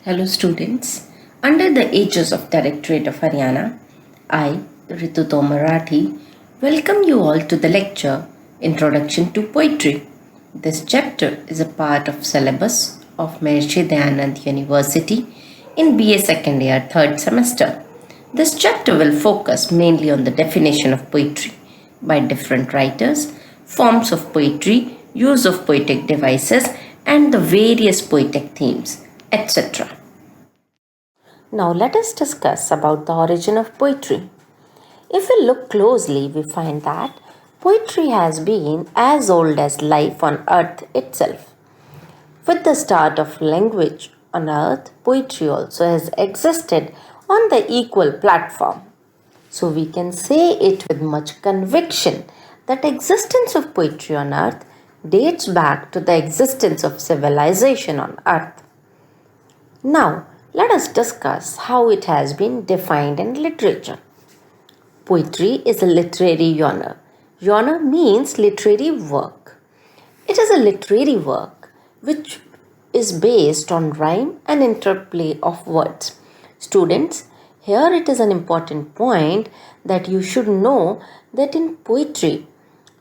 Hello students. Under the aegis of Directorate of Haryana, I, Ritu Marathi, welcome you all to the lecture Introduction to Poetry. This chapter is a part of syllabus of Maharishi Dayanand University in BA second year third semester. This chapter will focus mainly on the definition of poetry by different writers, forms of poetry, use of poetic devices, and the various poetic themes, etc. Now let us discuss about the origin of poetry. If we look closely, we find that poetry has been as old as life on earth itself. With the start of language on earth, poetry also has existed on the equal platform. So we can say it with much conviction that existence of poetry on earth dates back to the existence of civilization on earth. Now, let us discuss how it has been defined in literature. Poetry is a literary genre. Genre means literary work. It is a literary work which is based on rhyme and interplay of words. Students, here it is an important point that you should know that in poetry,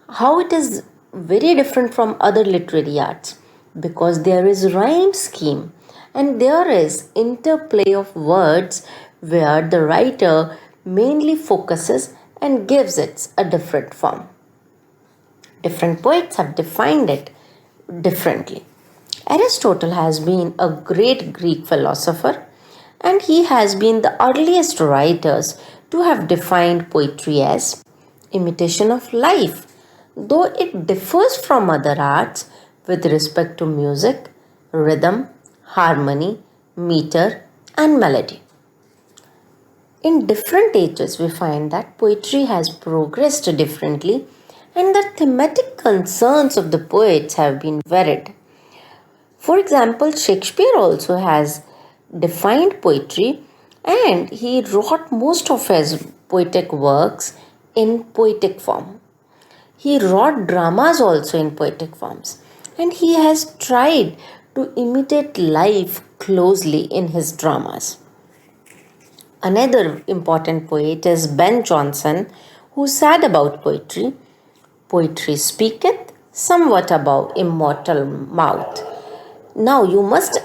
how it is very different from other literary arts because there is rhyme scheme and there is interplay of words where the writer mainly focuses and gives it a different form. Different poets have defined it differently. Aristotle has been a great Greek philosopher and he has been the earliest writers to have defined poetry as imitation of life, though it differs from other arts with respect to music, rhythm, harmony, meter, and melody. In different ages, we find that poetry has progressed differently and the thematic concerns of the poets have been varied. For example, Shakespeare also has defined poetry and he wrote most of his poetic works in poetic form. He wrote dramas also in poetic forms and he has tried to imitate life closely in his dramas. Another important poet is Ben Jonson, who said about poetry, "Poetry speaketh somewhat above immortal mouth." Now you must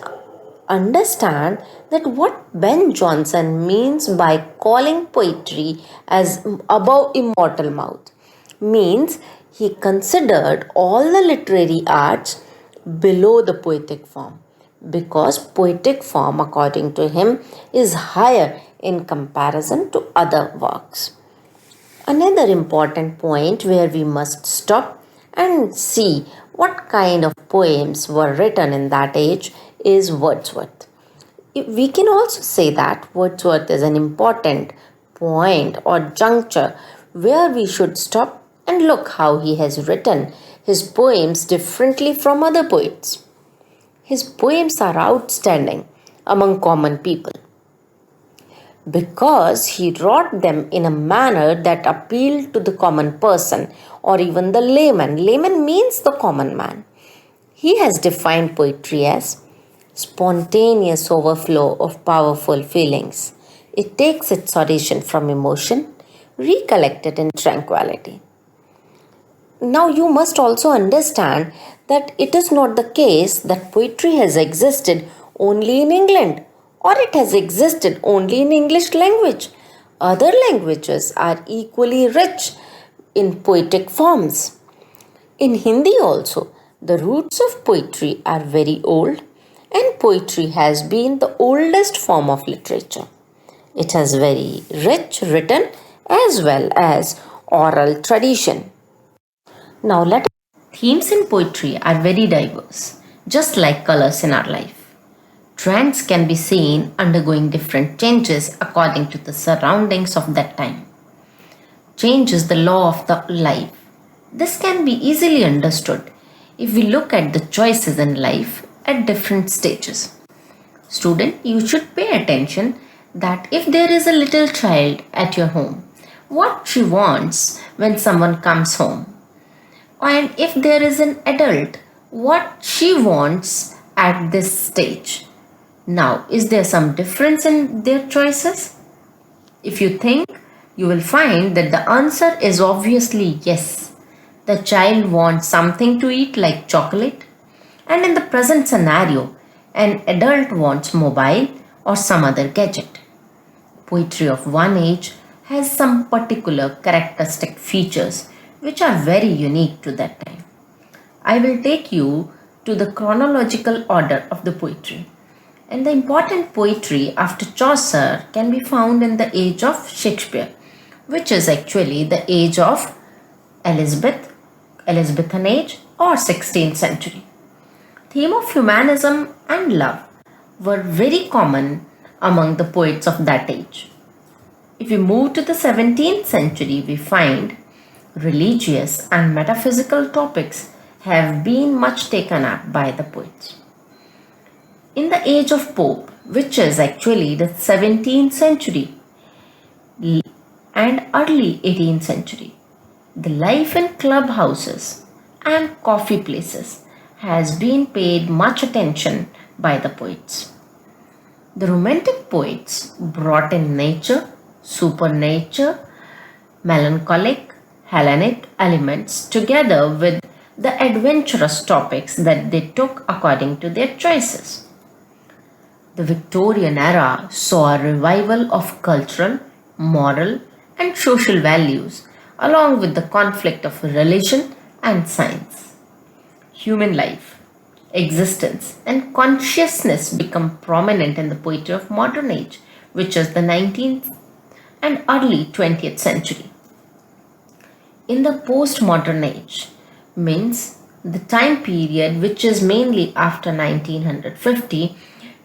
understand that what Ben Jonson means by calling poetry as above immortal mouth means he considered all the literary arts below the poetic form because poetic form according to him is higher in comparison to other works. Another important point where we must stop and see what kind of poems were written in that age is Wordsworth. We can also say that Wordsworth is an important point or juncture where we should stop and look how he has written his poems differently from other poets. His poems are outstanding among common people because he wrote them in a manner that appealed to the common person or even the layman. Layman means the common man. He has defined poetry as spontaneous overflow of powerful feelings. It takes its origin from emotion, recollected in tranquility. Now, you must also understand that it is not the case that poetry has existed only in England or it has existed only in English language. Other languages are equally rich in poetic forms. In Hindi also, the roots of poetry are very old and poetry has been the oldest form of literature. It has very rich written as well as oral tradition. Now let us themes in poetry are very diverse, just like colors in our life. Trends can be seen undergoing different changes according to the surroundings of that time. Change is the law of the life. This can be easily understood if we look at the choices in life at different stages. Student, you should pay attention that if there is a little child at your home, what she wants when someone comes home, and if there is an adult, what she wants at this stage. Now, is there some difference in their choices? If you think, you will find that the answer is obviously yes. The child wants something to eat like chocolate, and in the present scenario, an adult wants mobile or some other gadget. Poetry of one age has some particular characteristic features which are very unique to that time. I will take you to the chronological order of the poetry. And the important poetry after Chaucer can be found in the age of Shakespeare, which is actually the age of Elizabethan age or 16th century. Theme of humanism and love were very common among the poets of that age. If we move to the 17th century, we find religious and metaphysical topics have been much taken up by the poets. In the age of Pope, which is actually the 17th century and early 18th century, the life in clubhouses and coffee places has been paid much attention by the poets. The Romantic poets brought in nature, supernature, melancholic, Hellenic elements together with the adventurous topics that they took according to their choices. The Victorian era saw a revival of cultural, moral, and social values, along with the conflict of religion and science. Human life, existence, and consciousness become prominent in the poetry of modern age, which is the 19th and early 20th century. In the postmodern age, means the time period which is mainly after 1950,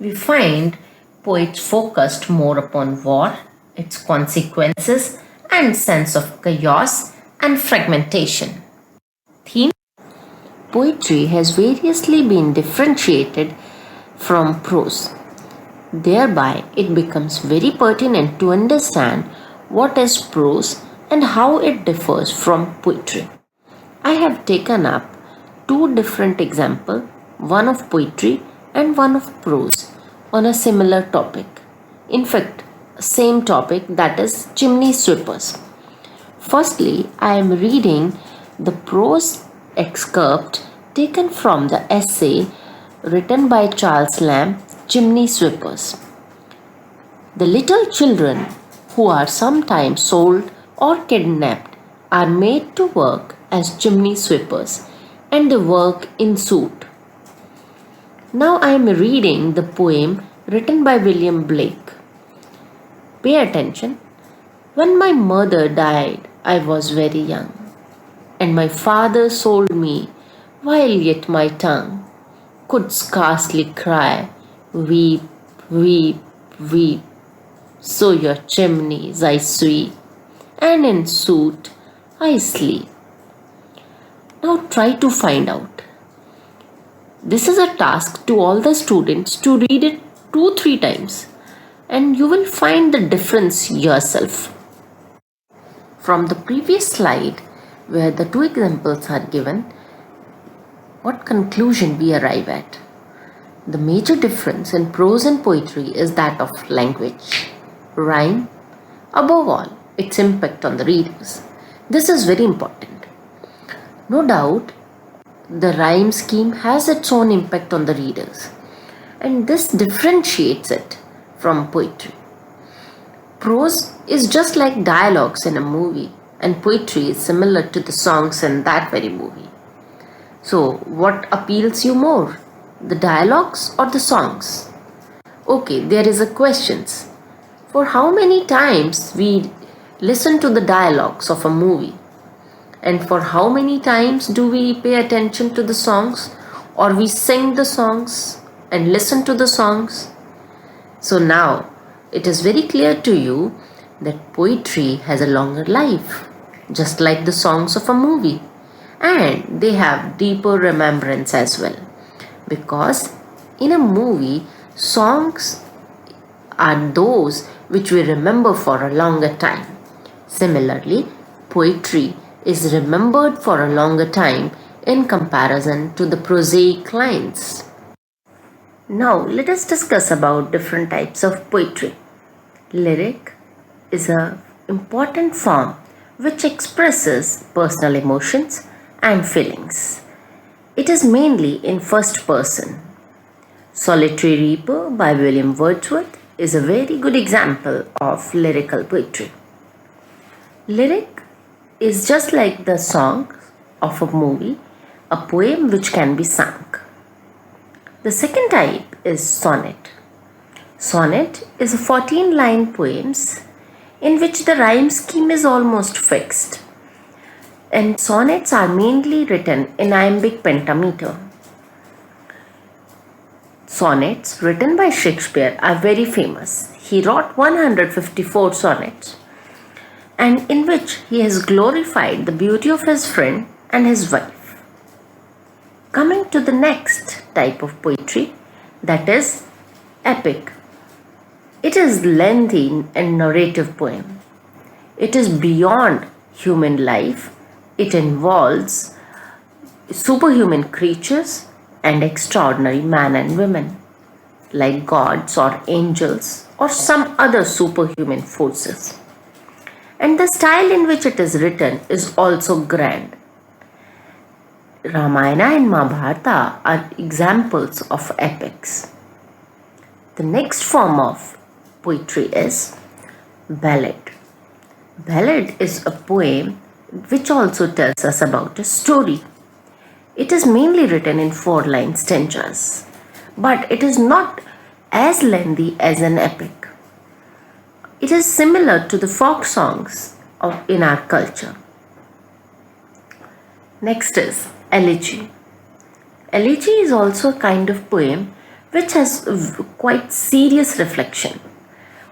we find poets focused more upon war, its consequences, and sense of chaos and fragmentation. Theme poetry has variously been differentiated from prose. Thereby, it becomes very pertinent to understand what is prose and how it differs from poetry. I have taken up two different examples, one of poetry and one of prose, on a similar topic. In fact, same topic, that is chimney sweepers. Firstly, I am reading the prose excerpt taken from the essay written by Charles Lamb, Chimney Sweepers. The little children who are sometimes sold or kidnapped are made to work as chimney sweepers, and they work in suit. Now I am reading the poem written by William Blake. Pay attention. When my mother died, I was very young, and my father sold me while yet my tongue could scarcely cry, weep, weep, weep. So your chimneys I sweep, and in suit I sleep. Now try to find out. This is a task to all the students to read it 2-3 times, and you will find the difference yourself. From the previous slide, where the two examples are given, what conclusion we arrive at? The major difference in prose and poetry is that of language, rhyme, above all, its impact on the readers. This is very important. No doubt, the rhyme scheme has its own impact on the readers, and this differentiates it from poetry. Prose is just like dialogues in a movie, and poetry is similar to the songs in that very movie. So, what appeals you more, the dialogues or the songs? Okay, there is a question. For how many times we listen to the dialogues of a movie? And for how many times do we pay attention to the songs, or we sing the songs and listen to the songs? So now it is very clear to you that poetry has a longer life, just like the songs of a movie, and they have deeper remembrance as well, because in a movie, songs are those which we remember for a longer time. Similarly, poetry is remembered for a longer time in comparison to the prosaic lines. Now let us discuss about different types of poetry. Lyric is an important form which expresses personal emotions and feelings. It is mainly in first person. Solitary Reaper by William Wordsworth is a very good example of lyrical poetry. Lyric is just like the song of a movie, a poem which can be sung. The second type is sonnet. Sonnet is a 14-line poems in which the rhyme scheme is almost fixed. And sonnets are mainly written in iambic pentameter. Sonnets written by Shakespeare are very famous. He wrote 154 sonnets, and in which he has glorified the beauty of his friend and his wife. Coming to the next type of poetry, that is epic. It is lengthy and narrative poem. It is beyond human life. It involves superhuman creatures and extraordinary men and women, like gods or angels or some other superhuman forces. And the style in which it is written is also grand. Ramayana and Mahabharata are examples of epics. The next form of poetry is ballad. Ballad is a poem which also tells us about a story. It is mainly written in 4-line stanzas, but it is not as lengthy as an epic. It is similar to the folk songs in our culture. Next is elegy. Elegy is also a kind of poem which has quite serious reflection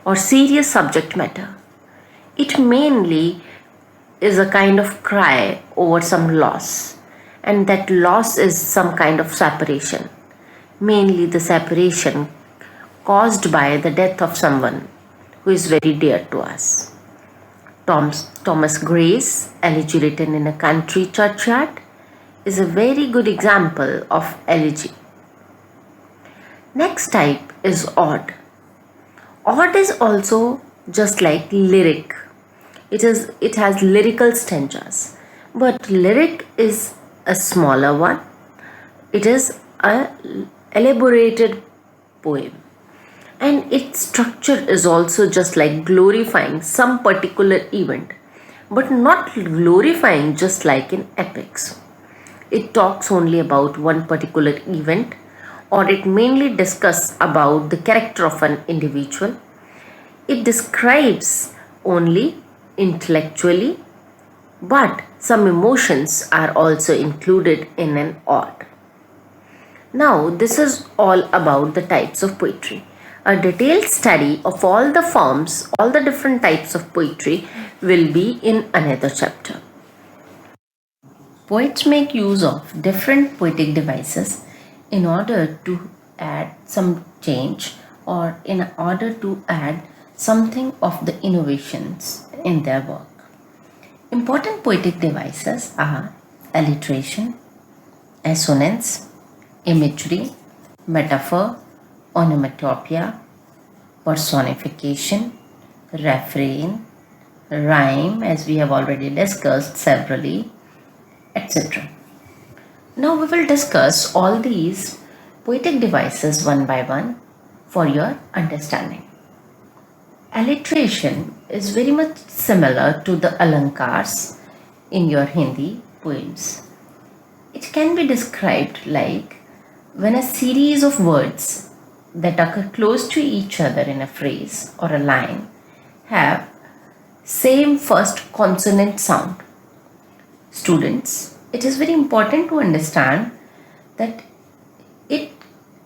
or serious subject matter. It mainly is a kind of cry over some loss, and that loss is some kind of separation, mainly the separation caused by the death of someone who is very dear to us. Thomas Gray's Elegy Written in a Country Churchyard is a very good example of elegy. Next type is ode. Ode is also just like lyric. It has lyrical stanzas, but lyric is a smaller one. It is an elaborated poem, and its structure is also just like glorifying some particular event, but not glorifying just like in epics. It talks only about one particular event, or it mainly discusses about the character of an individual. It describes only intellectually, but some emotions are also included in an ode. Now, this is all about the types of poetry. A detailed study of all the forms, all the different types of poetry will be in another chapter. Poets make use of different poetic devices in order to add some change or in order to add something of the innovations in their work. Important poetic devices are alliteration, assonance, imagery, metaphor, onomatopoeia, personification, refrain, rhyme, as we have already discussed severally, etc. Now we will discuss all these poetic devices one by one for your understanding. Alliteration is very much similar to the alankars in your Hindi poems. It can be described like when a series of words that occur close to each other in a phrase or a line have same first consonant sound. Students, it is very important to understand that it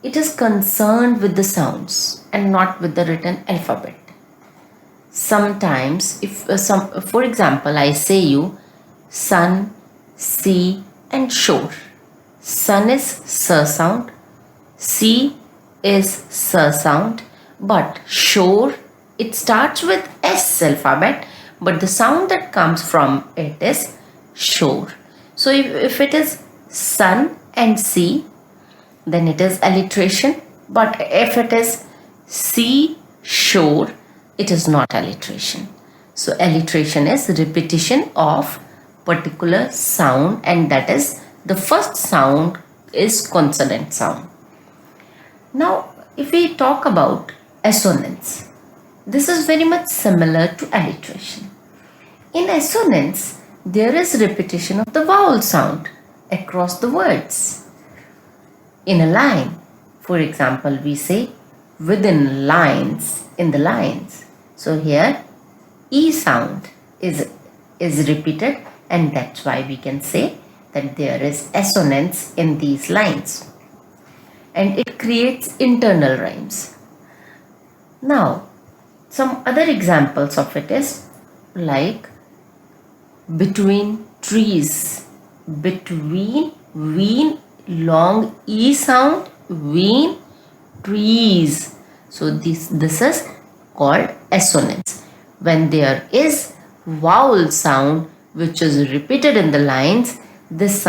is concerned with the sounds and not with the written alphabet. Sometimes, for example, I say you sun, sea, and shore. Sun is s sound, sea is s sound, but shore, it starts with s alphabet, but the sound that comes from it is shore. So if it is sun and sea, then it is alliteration. But if it is sea shore, it is not alliteration. So alliteration is repetition of particular sound, and that is the first sound is consonant sound. Now if we talk about assonance, this is very much similar to alliteration. In assonance, there is repetition of the vowel sound across the words. In a line, for example, we say within lines, in the lines. So here E sound is repeated, and that's why we can say that there is assonance in these lines. And it creates internal rhymes. Now, some other examples of it is like between trees. Between, ween, long E sound, ween, trees. So this is called assonance. When there is vowel sound which is repeated in the lines, this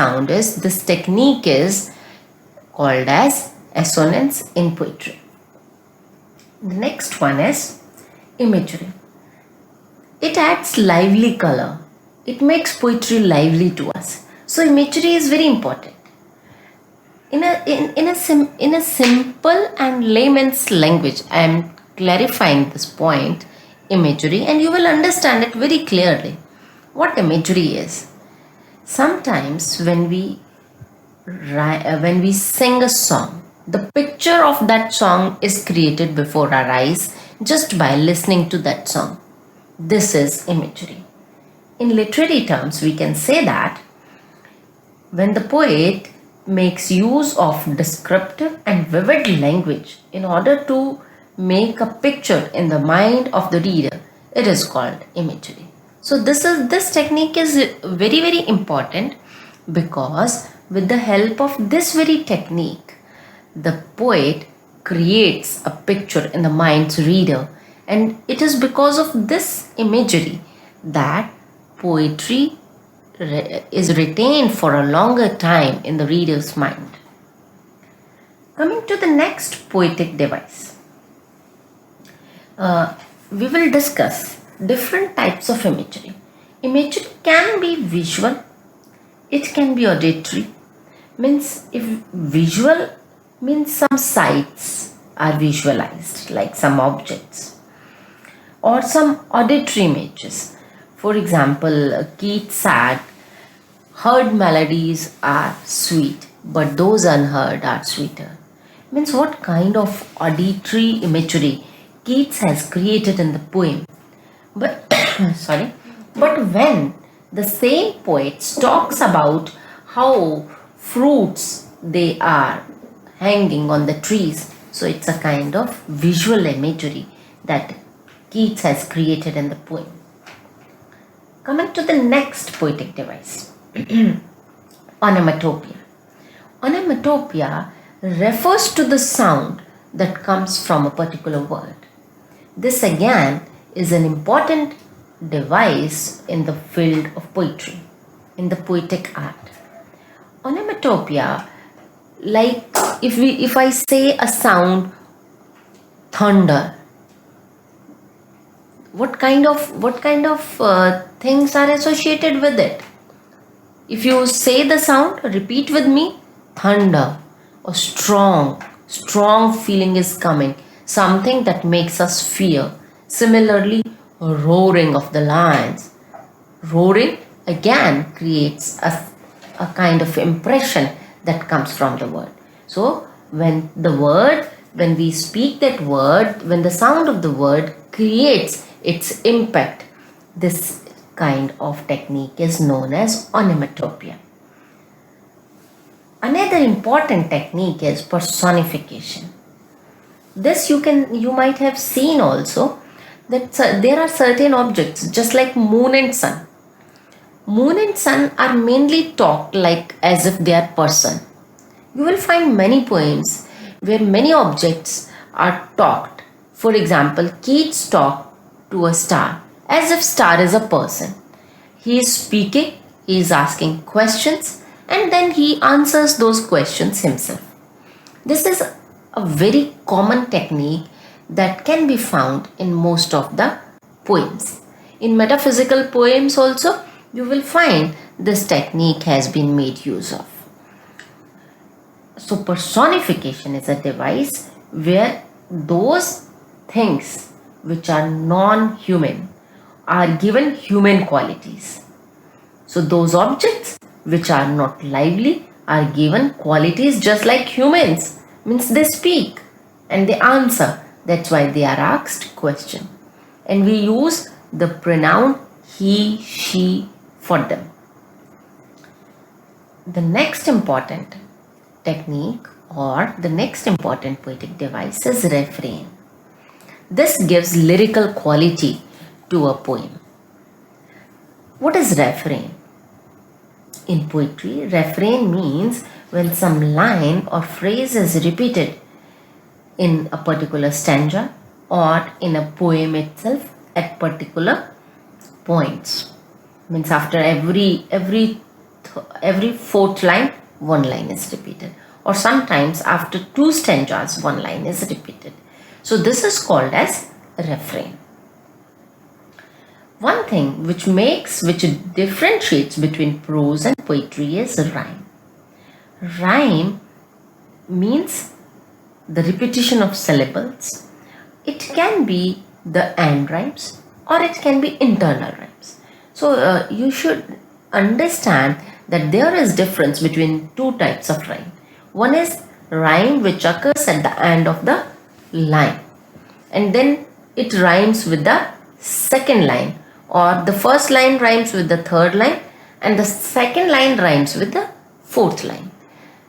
technique is called as assonance in poetry. The next one is imagery. It adds lively color. It makes poetry lively to us. So imagery is very important. In a simple and layman's language, I am clarifying this point, imagery, and you will understand it very clearly. What imagery is? Sometimes when we sing a song, the picture of that song is created before our eyes just by listening to that song. This is imagery. In literary terms, we can say that when the poet makes use of descriptive and vivid language in order to make a picture in the mind of the reader, it is called imagery. So this technique is very, very important, because with the help of this very technique, the poet creates a picture in the mind's reader, and it is because of this imagery that poetry is retained for a longer time in the reader's mind. Coming to the next poetic device, we will discuss different types of imagery. Imagery can be visual, it can be auditory. Means if visual means some sights are visualized, like some objects, or some auditory images. For example, Keats said, heard melodies are sweet, but those unheard are sweeter. Means what kind of auditory imagery Keats has created in the poem. But but when the same poet talks about how fruits they are hanging on the trees, so it's a kind of visual imagery that Keats has created in the poem. Coming to the next poetic device, onomatopoeia. Onomatopoeia refers to the sound that comes from a particular word. This again is an important device in the field of poetry, in the poetic art. Onomatopoeia, like if I say a sound thunder, what kind of things are associated with it? If you say the sound, repeat with me, thunder, or strong feeling is coming, something that makes us fear. Similarly, roaring of the lions. Roaring again creates a kind of impression that comes from the word. So when we speak that word, when the sound of the word creates its impact, this kind of technique is known as onomatopoeia. Another important technique is personification. This you might have seen also, that there are certain objects just like moon and sun. Moon and sun are mainly talked like as if they are person. You will find many poems where many objects are talked. For example, Keats talked to a star as if star is a person. He is speaking, he is asking questions, and then he answers those questions himself. This is a very common technique that can be found in most of the poems. In metaphysical poems also, you will find this technique has been made use of. So personification is a device where those things which are non-human are given human qualities. So those objects which are not lively are given qualities just like humans. Means they speak and they answer. That's why they are asked question. And we use the pronoun he, she for them. The next important technique or the next important poetic device is refrain. This gives lyrical quality to a poem. What is refrain? In poetry, refrain means when some line or phrase is repeated in a particular stanza or in a poem itself at particular points. Means after every fourth line, one line is repeated, or sometimes after two stanzas, one line is repeated. So this is called as refrain. One thing which differentiates between prose and poetry is rhyme. Rhyme means the repetition of syllables. It can be the and rhymes or it can be internal rhymes. So you should understand that there is difference between two types of rhyme. One is rhyme which occurs at the end of the line and then it rhymes with the second line, or the first line rhymes with the third line and the second line rhymes with the fourth line.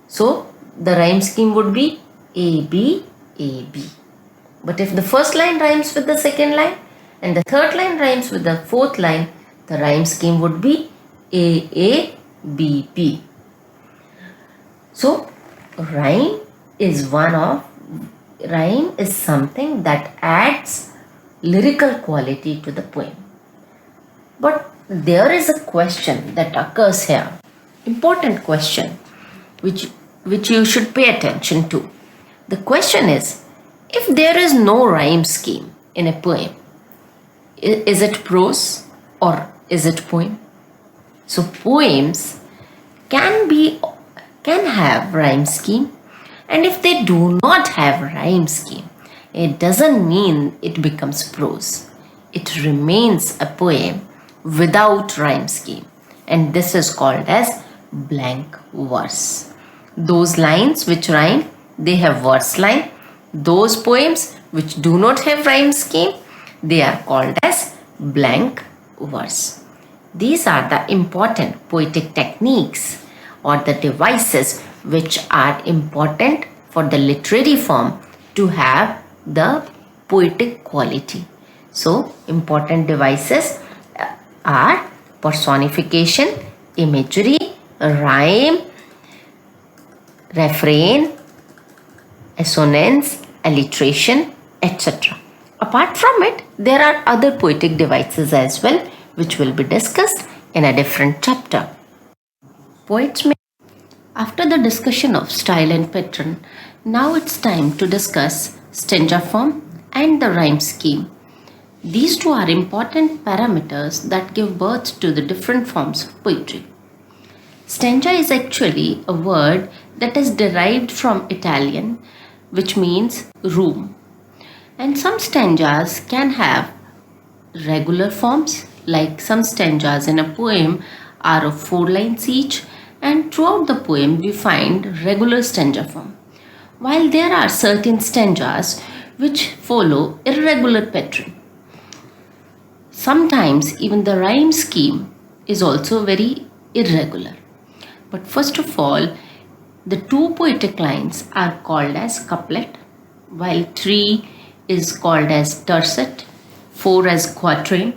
So the rhyme scheme would be A, B, A, B. But if the first line rhymes with the second line and the third line rhymes with the fourth line, the rhyme scheme would be A, B, B. So rhyme is something that adds lyrical quality to the poem. But there is a question that occurs here, important question which you should pay attention to. The question is, if there is no rhyme scheme in a poem, is it prose or is it poem? So poems can have rhyme scheme, and if they do not have rhyme scheme, it doesn't mean it becomes prose. It remains a poem without rhyme scheme, and this is called as blank verse. Those lines which rhyme, they have verse line. Those poems which do not have rhyme scheme, they are called as blank verse. These are the important poetic techniques or the devices which are important for the literary form to have the poetic quality. So important devices are personification, imagery, rhyme, refrain, assonance, alliteration, etc. Apart from it, there are other poetic devices as well, which will be discussed in a different chapter. Poets may. After the discussion of style and pattern, now it's time to discuss stanza form and the rhyme scheme. These two are important parameters that give birth to the different forms of poetry. Stanza is actually a word that is derived from Italian, which means room. And some stanzas can have regular forms, like some stanzas in a poem are of 4 lines each, and throughout the poem we find regular stanza form. While there are certain stanzas which follow irregular pattern. Sometimes even the rhyme scheme is also very irregular. But first of all, the 2 poetic lines are called as couplet, while 3 is called as tercet, 4 as quatrain,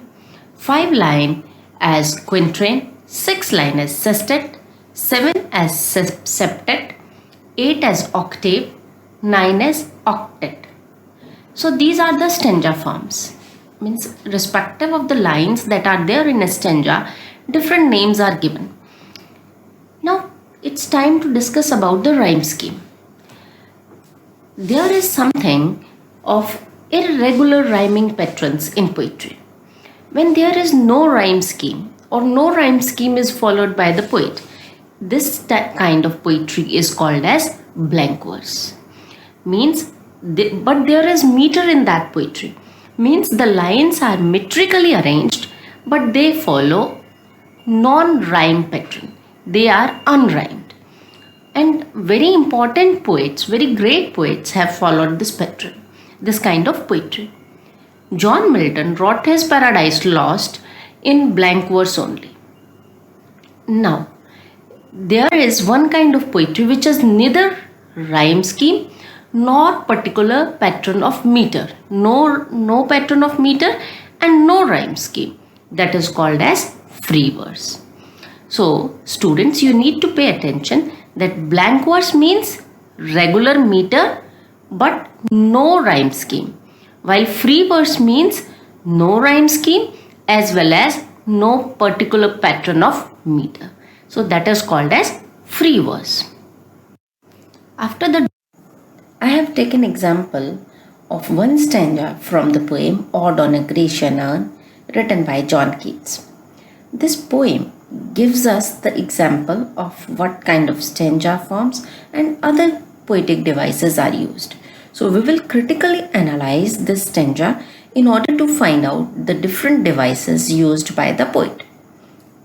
5 line as quatrain, 6 line as sestet, 7 as septet, 8 as octave, 9 as octet. So these are the stanza forms. Means respective of the lines that are there in a stanza, different names are given. Now it's time to discuss about the rhyme scheme. There is something of irregular rhyming patterns in poetry. When there is no rhyme scheme or no rhyme scheme is followed by the poet, this kind of poetry is called as blank verse. Means, but there is meter in that poetry. Means the lines are metrically arranged, but they follow non-rhyme pattern. They are unrhymed. And very important poets, very great poets have followed this pattern, this kind of poetry. John Milton wrote his Paradise Lost in blank verse only. Now, there is one kind of poetry which is neither rhyme scheme nor particular pattern of meter. No pattern of meter and no rhyme scheme. That is called as free verse. So, students, you need to pay attention that blank verse means regular meter but no rhyme scheme, while free verse means no rhyme scheme as well as no particular pattern of meter. So that is called as free verse. I have taken example of one stanza from the poem Ode on a Grecian Urn written by John Keats. This poem gives us the example of what kind of stanza forms and other poetic devices are used. So we will critically analyze this stanza in order to find out the different devices used by the poet.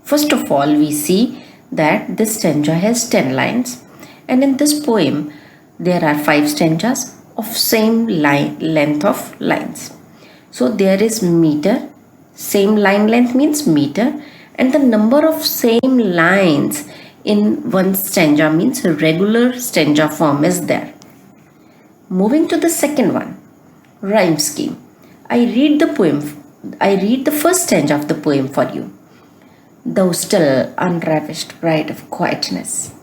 First of all, we see that this stanza has 10 lines, and in this poem there are 5 stanzas of same length of lines. So there is meter, same line length means meter, and the number of same lines in one stanza means regular stanza form is there. Moving to the second one, rhyme scheme. I read the first stanza of the poem for you. Thou still unravished bride of quietness,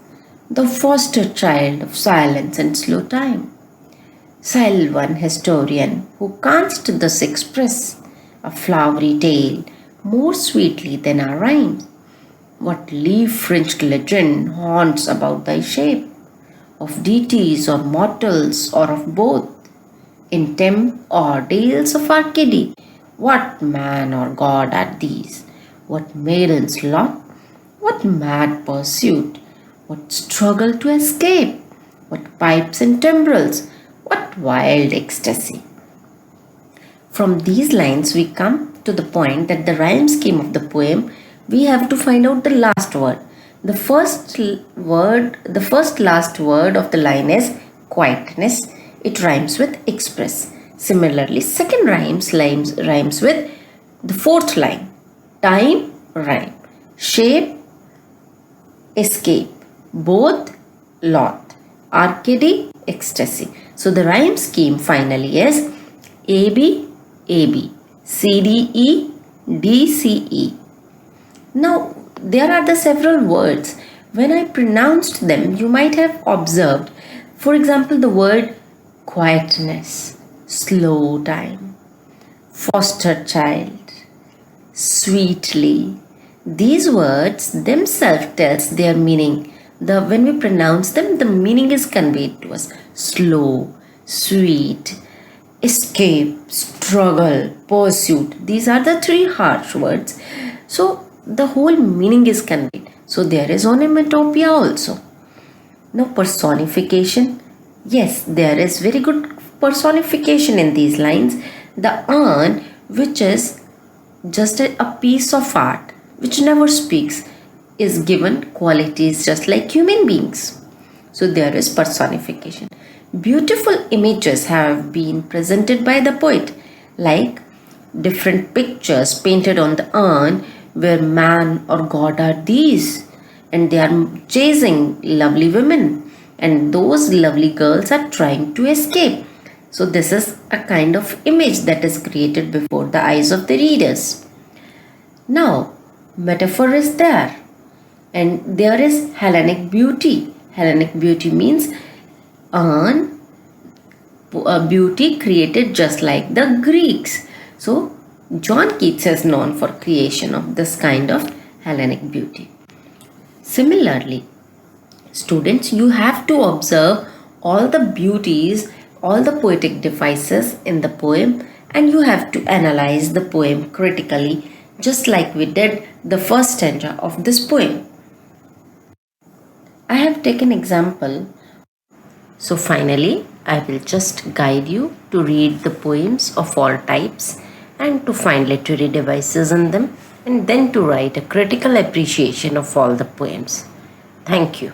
thou foster child of silence and slow time, silent one historian who canst thus express a flowery tale more sweetly than our rhymes. What leaf-fringed legend haunts about thy shape, of deities or mortals or of both, in Tim or dales of Arcady, what man or god are these? What maiden's lot? What mad pursuit? What struggle to escape? What pipes and timbrels? What wild ecstasy? From these lines we come to the point that the rhyme scheme of the poem, we have to find out the last word. The first last word of the line is quietness. It rhymes with express. Similarly, second rhymes with the fourth line. Time, rhyme. Shape, escape. Both, lot. Arcady, ecstasy. So the rhyme scheme finally is AB, AB. CDE, DCE. Now, there are the several words. When I pronounced them, you might have observed, for example, the word quietness, slow time, foster child, sweetly. These words themselves tells their meaning. When we pronounce them, the meaning is conveyed to us. Slow, sweet, escape, struggle, pursuit. These are the 3 harsh words. So the whole meaning is conveyed. So there is onomatopoeia also. Now personification. Yes, there is very good personification in these lines. The urn, which is just a piece of art, which never speaks, is given qualities just like human beings. So there is personification. Beautiful images have been presented by the poet, like different pictures painted on the urn where man or god are these, and they are chasing lovely women, and those lovely girls are trying to escape. So this is a kind of image that is created before the eyes of the readers. Now, metaphor is there, and there is Hellenic beauty. Hellenic beauty means urn, a beauty created just like the Greeks. So John Keats is known for creation of this kind of Hellenic beauty. Similarly, students, you have to observe all the beauties all the poetic devices in the poem and you have to analyze the poem critically, just like we did the first stanza of this poem. I have taken example. So finally, I will just guide you to read the poems of all types and to find literary devices in them and then to write a critical appreciation of all the poems. Thank you.